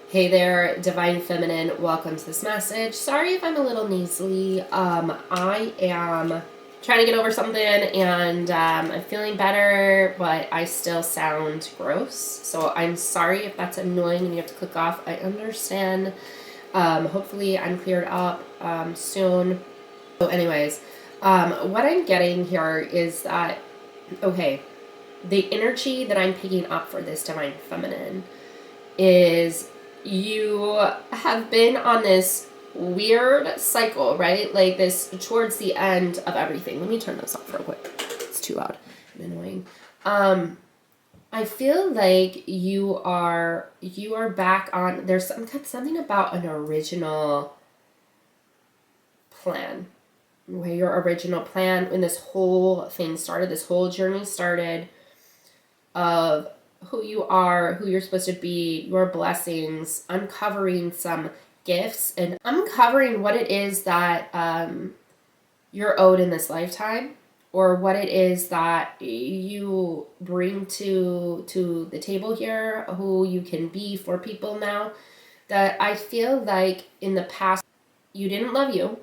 Hey there, Divine Feminine. Welcome to this message. Sorry if I'm a little nasally. I am trying to get over something and I'm feeling better, but I still sound gross. So I'm sorry if that's annoying and you have to click off. I understand. Hopefully I'm cleared up soon. So anyways, what I'm getting here is that, okay, the energy that I'm picking up for this Divine Feminine is you have been on this weird cycle, right? Like this towards the end of everything. Let me turn this off real quick. It's too loud and annoying. I feel like you are back on. There's something about an original plan, where your original plan when this whole thing started, this whole journey started, of who you are, who you're supposed to be, your blessings, uncovering some gifts, and uncovering what it is that you're owed in this lifetime, or what it is that you bring to the table here, who you can be for people now. That I feel like in the past you didn't love you,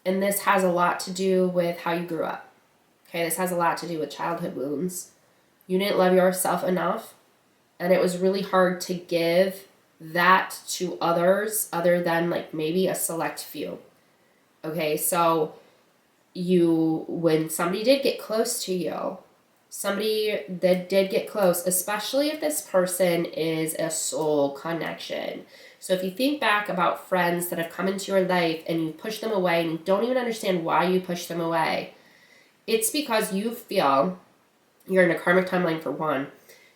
and this has a lot to do with how you grew up. Okay, this has a lot to do with childhood wounds. You didn't love yourself enough, and it was really hard to give that to others other than like maybe a select few. Okay, so when somebody did get close to you, somebody that did get close, especially if this person is a soul connection. So if you think back about friends that have come into your life and you push them away and you don't even understand why you push them away, it's because you feel you're in a karmic timeline for one.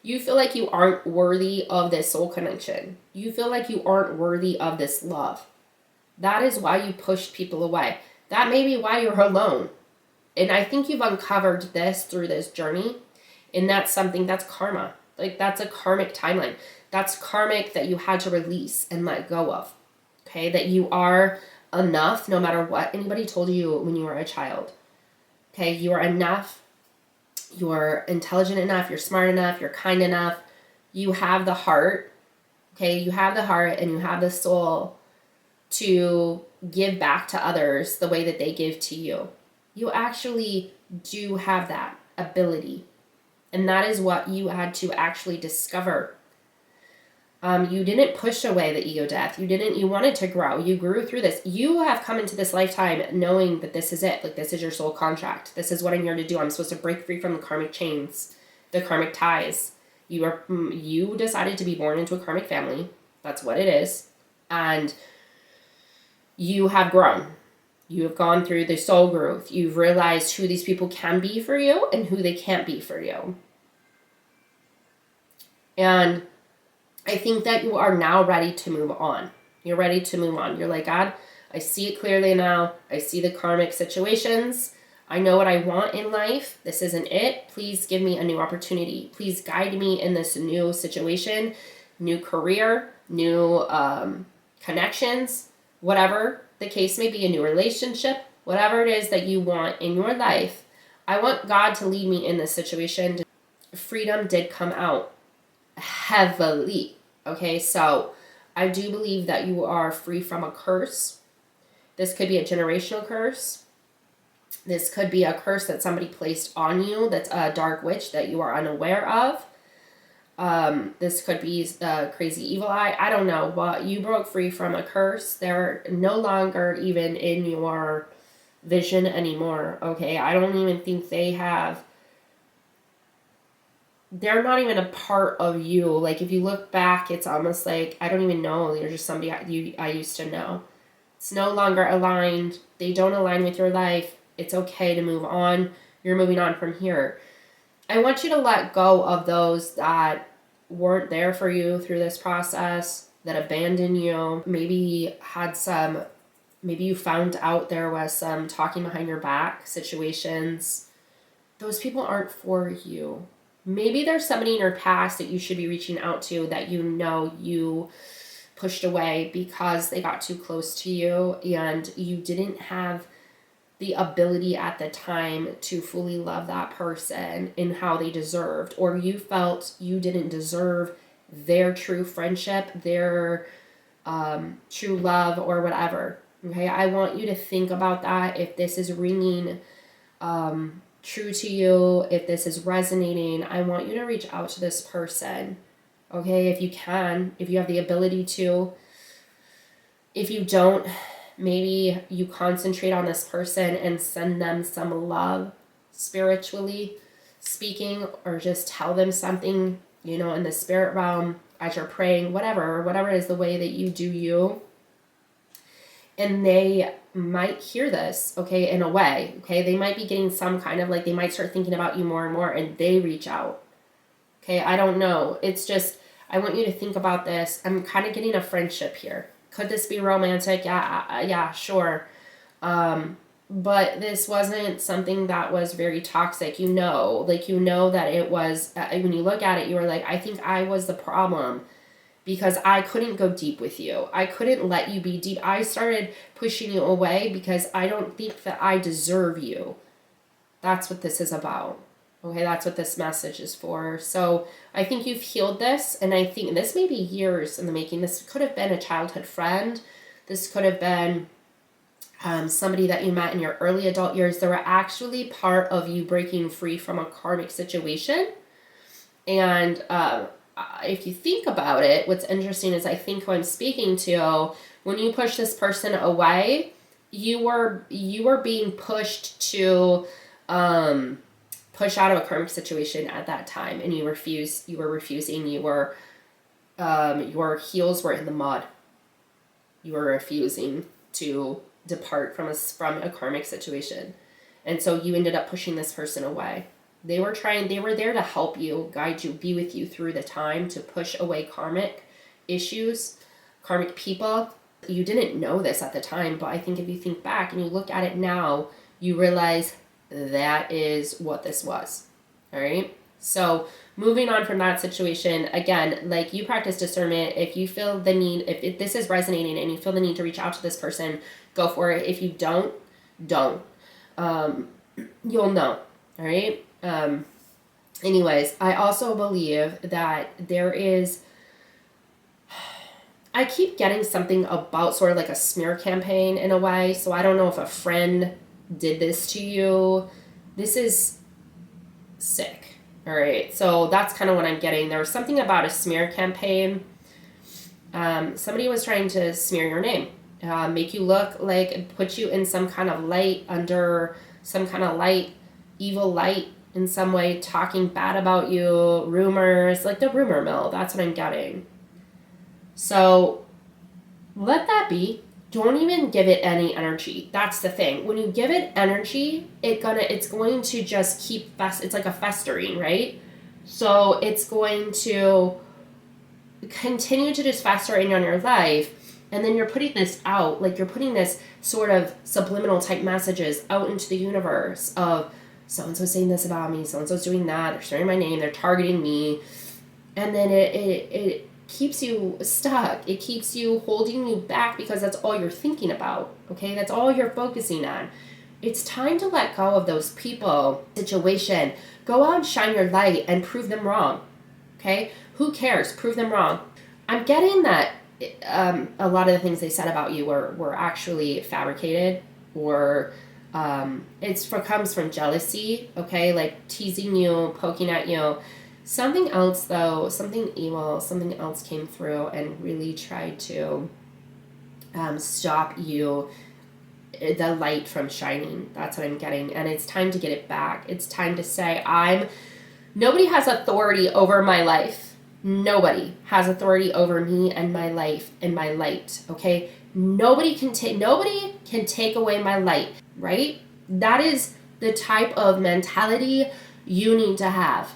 You feel like you aren't worthy of this soul connection. You feel like you aren't worthy of this love. That is why you push people away. That may be why you're alone. And I think you've uncovered this through this journey. And that's something that's karma. Like that's a karmic timeline. That's karmic that you had to release and let go of. Okay, that you are enough no matter what anybody told you when you were a child. Okay, you are enough. You're intelligent enough, you're smart enough, you're kind enough, you have the heart, okay? You have the heart and you have the soul to give back to others the way that they give to you. You actually do have that ability. And that is what you had to actually discover. You didn't push away the ego death. You wanted to grow. You grew through this. You have come into this lifetime knowing that this is it. Like this is your soul contract. This is what I'm here to do. I'm supposed to break free from the karmic chains, the karmic ties. You decided to be born into a karmic family. That's what it is. And you have grown. You have gone through the soul growth. You've realized who these people can be for you and who they can't be for you. And I think that you are now ready to move on. You're ready to move on. You're like, God, I see it clearly now. I see the karmic situations. I know what I want in life. This isn't it. Please give me a new opportunity. Please guide me in this new situation, new career, new connections, whatever the case may be, a new relationship, whatever it is that you want in your life. I want God to lead me in this situation. Freedom did come out heavily. Okay, so I do believe that you are free from a curse. This could be a generational curse. This could be a curse that somebody placed on you that's a dark witch that you are unaware of. This could be a crazy evil eye. I don't know, but you broke free from a curse. They're no longer even in your vision anymore. Okay, I don't even think they're not even a part of you. Like if you look back, it's almost like, I don't even know. You're just somebody I used to know. It's no longer aligned. They don't align with your life. It's okay to move on. You're moving on from here. I want you to let go of those that weren't there for you through this process, that abandoned you. Maybe you found out there was some talking behind your back situations. Those people aren't for you. Maybe there's somebody in your past that you should be reaching out to that you know you pushed away because they got too close to you and you didn't have the ability at the time to fully love that person in how they deserved, or you felt you didn't deserve their true friendship, their true love, or whatever. Okay, I want you to think about that. If this is ringing true to you, if this is resonating, I want you to reach out to this person. Okay, if you can, if you have the ability to. If you don't, maybe you concentrate on this person and send them some love, spiritually speaking, or just tell them something, you know, in the spirit realm as you're praying, whatever is the way that you do you. And they might hear this, okay, in a way, okay? They might be getting some kind of, like, they might start thinking about you more and more, and they reach out. Okay, I don't know. It's just, I want you to think about this. I'm kind of getting a friendship here. Could this be romantic? Yeah, sure. But this wasn't something that was very toxic. You know that it was, when you look at it, you were like, I think I was the problem because I couldn't go deep with you. I couldn't let you be deep. I started pushing you away because I don't think that I deserve you. That's what this is about. Okay, that's what this message is for. So I think you've healed this, and I think this may be years in the making. This could have been a childhood friend. This could have been somebody that you met in your early adult years. They were actually part of you breaking free from a karmic situation. And if you think about it, what's interesting is I think who I'm speaking to, when you push this person away, you were being pushed to push out of a karmic situation at that time, and you were refusing. Your heels were in the mud. You were refusing to depart from a karmic situation, and so you ended up pushing this person away. They were there to help you, guide you, be with you through the time to push away karmic issues, karmic people. You didn't know this at the time, but I think if you think back and you look at it now, you realize that is what this was. All right. So moving on from that situation, again, like, you practice discernment. If you feel the need, if this is resonating and you feel the need to reach out to this person, go for it. If you don't. You'll know. All right. Anyways, I also believe that there is, I keep getting something about sort of like a smear campaign in a way. So I don't know if a friend did this to you. This is sick. All right. So that's kind of what I'm getting. There was something about a smear campaign. Somebody was trying to smear your name, make you look like, put you in some kind of light, under some kind of light, evil light in some way, talking bad about you, rumors, like the rumor mill. That's what I'm getting. So let that be. Don't even give it any energy. That's the thing. When you give it energy, it's going to just keep it's like a festering, right? So it's going to continue to just fester in on your life, and then you're putting this out, like you're putting this sort of subliminal type messages out into the universe of, so-and-so saying this about me, so-and-so's doing that, they're sharing my name, they're targeting me, and then it keeps you stuck. It keeps you holding you back because that's all you're thinking about, okay? That's all you're focusing on. It's time to let go of those people, situation. Go out and shine your light and prove them wrong, okay? Who cares? Prove them wrong. I'm getting that a lot of the things they said about you were actually fabricated, or comes from jealousy, okay? Like teasing you, poking at you. Something else though, something evil, something else came through and really tried to stop you, the light from shining. That's what I'm getting. And it's time to get it back. It's time to say, nobody has authority over my life. Nobody has authority over me and my life and my light, okay? Nobody can take away my light, right? That is the type of mentality you need to have.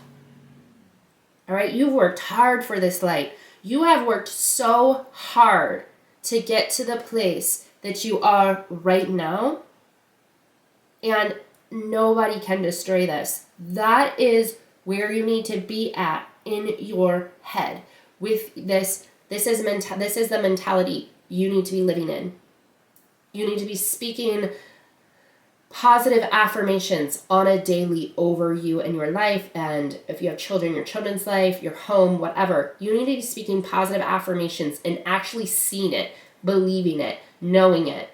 All right, you've worked hard for this light. You have worked so hard to get to the place that you are right now, and nobody can destroy this. That is where you need to be at in your head with this. This is the mentality you need to be living in. You need to be speaking positive affirmations on a daily over you and your life. And if you have children, your children's life, your home, whatever, you need to be speaking positive affirmations and actually seeing it, believing it, knowing it.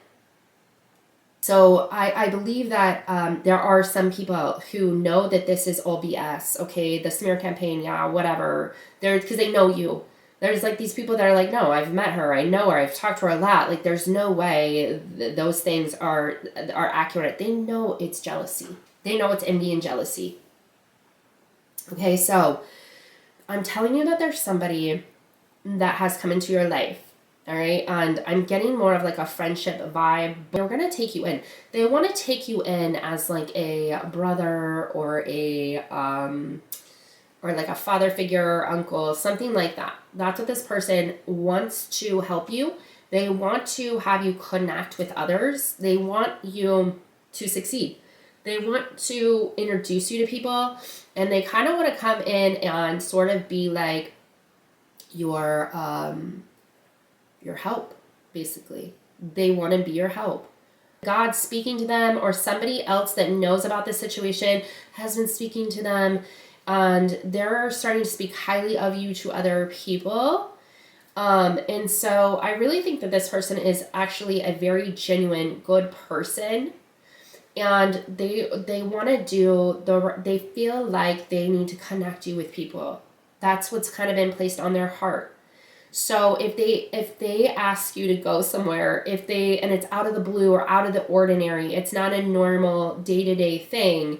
So I believe that there are some people who know that this is all BS. Okay, the smear campaign, yeah, whatever. Because they know you. There's like these people that are like, no, I've met her, I know her, I've talked to her a lot. Like, there's no way those things are accurate. They know it's jealousy. They know it's envy and jealousy. Okay, so I'm telling you that there's somebody that has come into your life. All right. And I'm getting more of like a friendship vibe. They're going to take you in. They want to take you in as like a brother or like a father figure, uncle, something like that. That's what this person wants to help you. They want to have you connect with others. They want you to succeed. They want to introduce you to people, and they kind of want to come in and sort of be like your help, basically. They want to be your help. God speaking to them, or somebody else that knows about this situation has been speaking to them, and they're starting to speak highly of you to other people. And so I really think that this person is actually a very genuine, good person. And they want to they feel like they need to connect you with people. That's what's kind of been placed on their heart. So if they ask you to go somewhere, and it's out of the blue or out of the ordinary, it's not a normal day-to-day thing,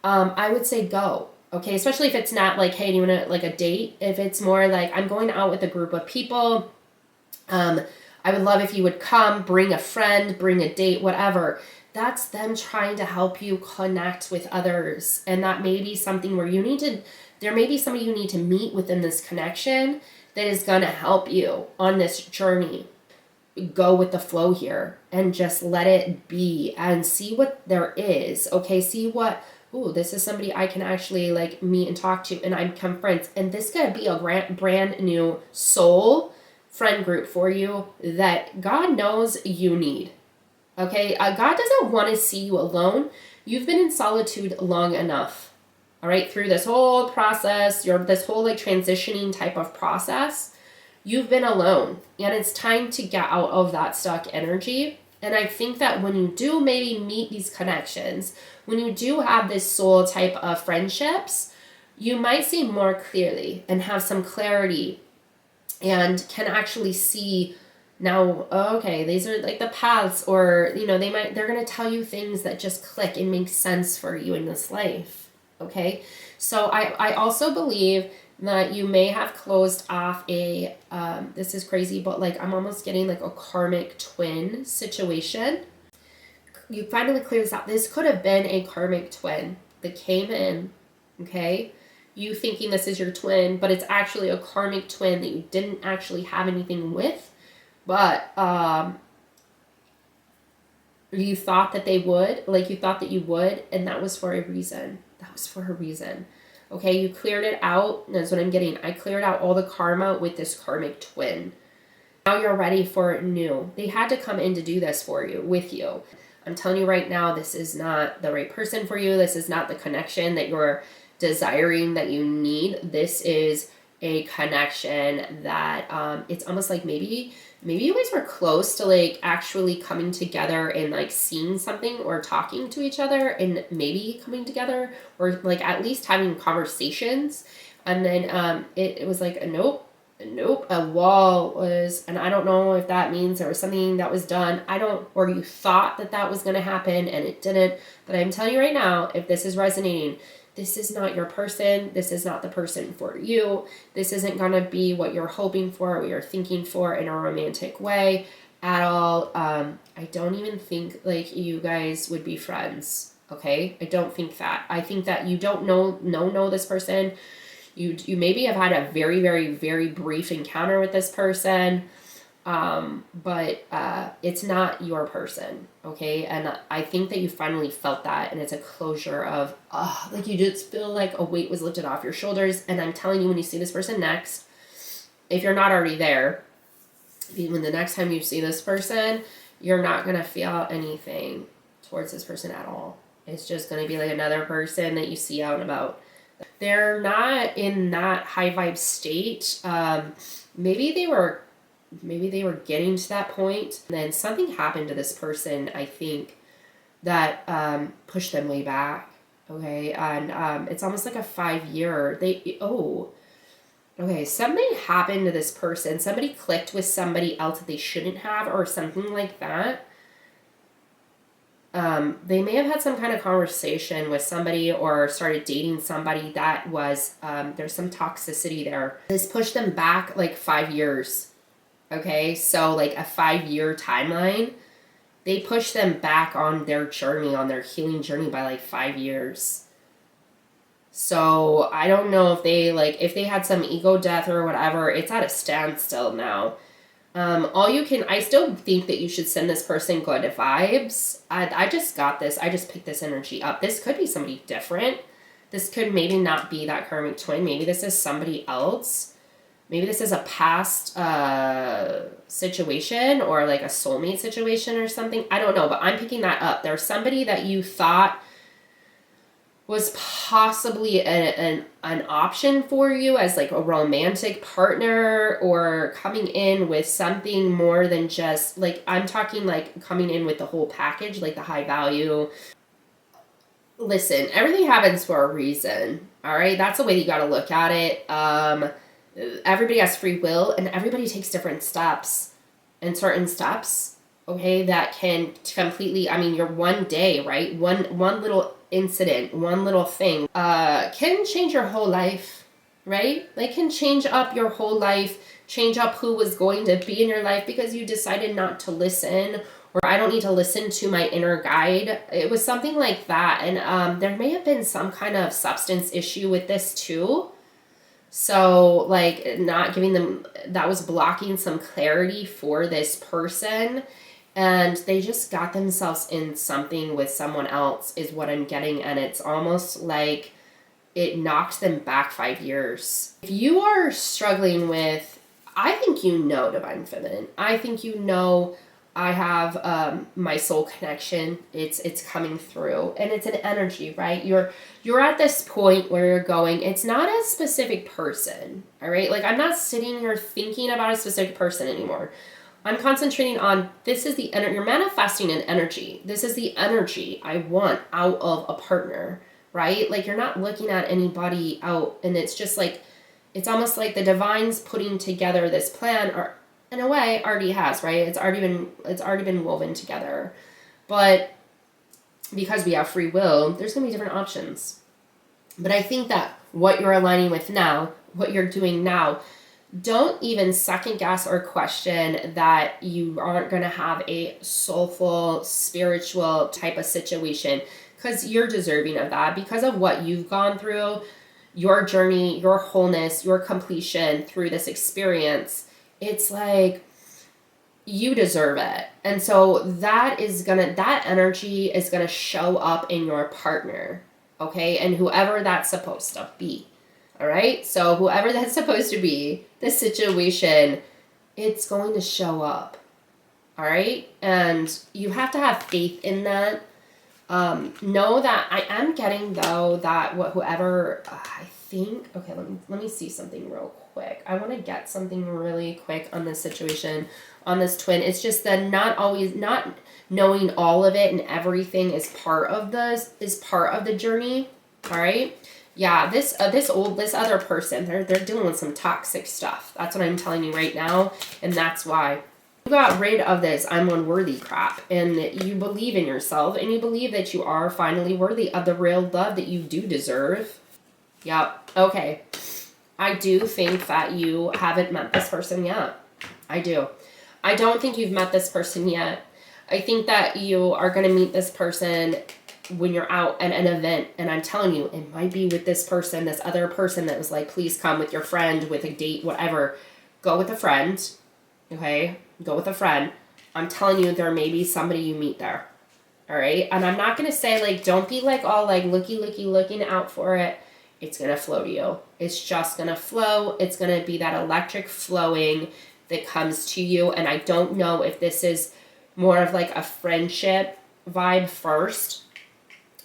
I would say go. Okay, especially if it's not like, hey, do you want to like a date? If it's more like, I'm going out with a group of people, I would love if you would come, bring a friend, bring a date, whatever. That's them trying to help you connect with others. And that may be something where there may be somebody you need to meet within this connection that is going to help you on this journey. Go with the flow here and just let it be and see what there is. Okay, see what, this is somebody I can actually like meet and talk to, and I become friends. And this could be a brand new soul friend group for you that God knows you need. Okay, God doesn't want to see you alone. You've been in solitude long enough. All right, through this whole process, this whole like transitioning type of process, you've been alone, and it's time to get out of that stuck energy. And I think that when you do maybe meet these connections, when you do have this soul type of friendships, you might see more clearly and have some clarity and can actually see now, okay, these are like the paths, or, they're going to tell you things that just click and make sense for you in this life. Okay, so I also believe that you may have closed off this is crazy, but like I'm almost getting like a karmic twin situation. You finally clear this out. This could have been a karmic twin that came in, okay? You thinking this is your twin, but it's actually a karmic twin that you didn't actually have anything with, but you thought that you would, and that was for a reason. Okay, you cleared it out. That's what I'm getting. I cleared out all the karma with this karmic twin. Now you're ready for new. They had to come in to do this with you. I'm telling you right now, this is not the right person for you. This is not the connection that you're desiring, that you need. This is a connection that it's almost like maybe you guys were close to like actually coming together and like seeing something or talking to each other and maybe coming together, or like at least having conversations. And then it was like a nope, a wall was, and I don't know if that means there was something that was done. Or you thought that was going to happen and it didn't. But I'm telling you right now, if this is resonating, this is not your person. This is not the person for you. This isn't going to be what you're hoping for, what you're thinking for in a romantic way at all. I don't even think like you guys would be friends. Okay? I don't think that. I think that you don't know this person. You maybe have had a very, very, very brief encounter with this person. But it's not your person, okay? And I think that you finally felt that, and it's a closure of, like you just feel like a weight was lifted off your shoulders. And I'm telling you, when you see this person next, if you're not already there, when the next time you see this person, you're not going to feel anything towards this person at all. It's just going to be like another person that you see out and about. They're not in that high vibe state. Maybe they were getting to that point. And then something happened to this person, I think, that pushed them way back. Okay, and it's almost like a 5-year. Something happened to this person. Somebody clicked with somebody else that they shouldn't have, or something like that. They may have had some kind of conversation with somebody or started dating somebody that was, there's some toxicity there. This pushed them back like 5 years. Okay, so like a 5-year timeline. They push them back on their journey, on their healing journey by like 5 years. So I don't know if they had some ego death or whatever, it's at a standstill now. I still think that you should send this person good vibes. I just got this. I just picked this energy up. This could be somebody different. This could maybe not be that karmic twin. Maybe this is somebody else. Maybe this is a past situation or like a soulmate situation or something. I don't know, but I'm picking that up. There's somebody that you thought was possibly an option for you as like a romantic partner, or coming in with something more than just like, I'm talking like coming in with the whole package, like the high value. Listen, everything happens for a reason. All right. That's the way you got to look at it. Everybody has free will, and everybody takes different steps, and certain steps, okay, that can completely, I mean, your one day, right? One little incident, one little thing, can change your whole life, right? Like, can change up your whole life, change up who was going to be in your life because you decided not to listen, or I don't need to listen to my inner guide. It was something like that. And there may have been some kind of substance issue with this too. So like not giving them, that was blocking some clarity for this person. And they just got themselves in something with someone else is what I'm getting. And it's almost like it knocked them back 5 years. If you are struggling with, I think you know Divine Feminine. I think you know I have my soul connection. It's coming through, and it's an energy, right? You're at this point where you're going, it's not a specific person, all right? Like, I'm not sitting here thinking about a specific person anymore. I'm concentrating on, this is the energy. You're manifesting an energy. This is the energy I want out of a partner, right? Like, you're not looking at anybody out, and it's just like, it's almost like the divine's putting together this plan, or in a way already has, right? It's already been woven together. But because we have free will, there's going to be different options. But I think that what you're aligning with now, what you're doing now, don't even second guess or question that you aren't going to have a soulful, spiritual type of situation, because you're deserving of that because of what you've gone through, your journey, your wholeness, your completion through this experience. It's like, you deserve it. And so that energy is gonna show up in your partner, okay? And whoever that's supposed to be, all right? So whoever that's supposed to be, the situation, it's going to show up, all right? And you have to have faith in that. Know that I am getting, though, that whoever, I think, okay, let me see something real quick. I want to get something really quick on this situation, on this twin. It's just that not knowing all of it and everything is part of the journey. All right. Yeah. This other person, they're dealing with some toxic stuff. That's what I'm telling you right now. And that's why you got rid of this I'm unworthy crap, and you believe in yourself, and you believe that you are finally worthy of the real love that you do deserve. Yep. Okay. I do think that you haven't met this person yet. I do. I don't think you've met this person yet. I think that you are going to meet this person when you're out at an event. And I'm telling you, it might be with this person, this other person that was like, please come with your friend, with a date, whatever. Go with a friend. Okay? Go with a friend. I'm telling you, there may be somebody you meet there. All right? And I'm not going to say, like, don't be like all like looking out for it. It's going to flow to you. It's just going to flow. It's going to be that electric flowing that comes to you. And I don't know if this is more of like a friendship vibe first,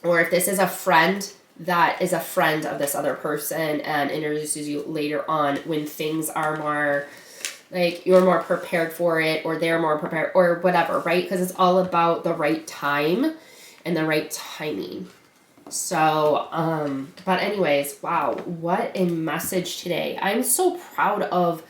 or if this is a friend that is a friend of this other person and introduces you later on when things are more like you're more prepared for it, or they're more prepared, or whatever, right? Because it's all about the right time and the right timing. So, but anyways, wow, what a message today. I'm so proud of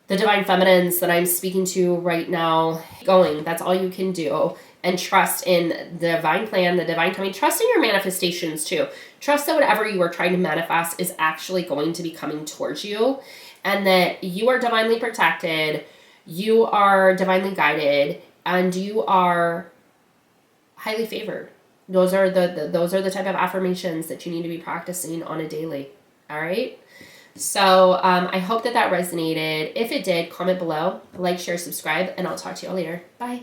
the divine feminines that I'm speaking to right now. Going, that's all you can do. And trust in the divine plan, the divine timing. Trust in your manifestations too. Trust that whatever you are trying to manifest is actually going to be coming towards you, and that you are divinely protected, you are divinely guided, and you are highly favored. Those are the type of affirmations that you need to be practicing on a daily. All right. So I hope that resonated. If it did, comment below, like, share, subscribe, and I'll talk to you all later. Bye.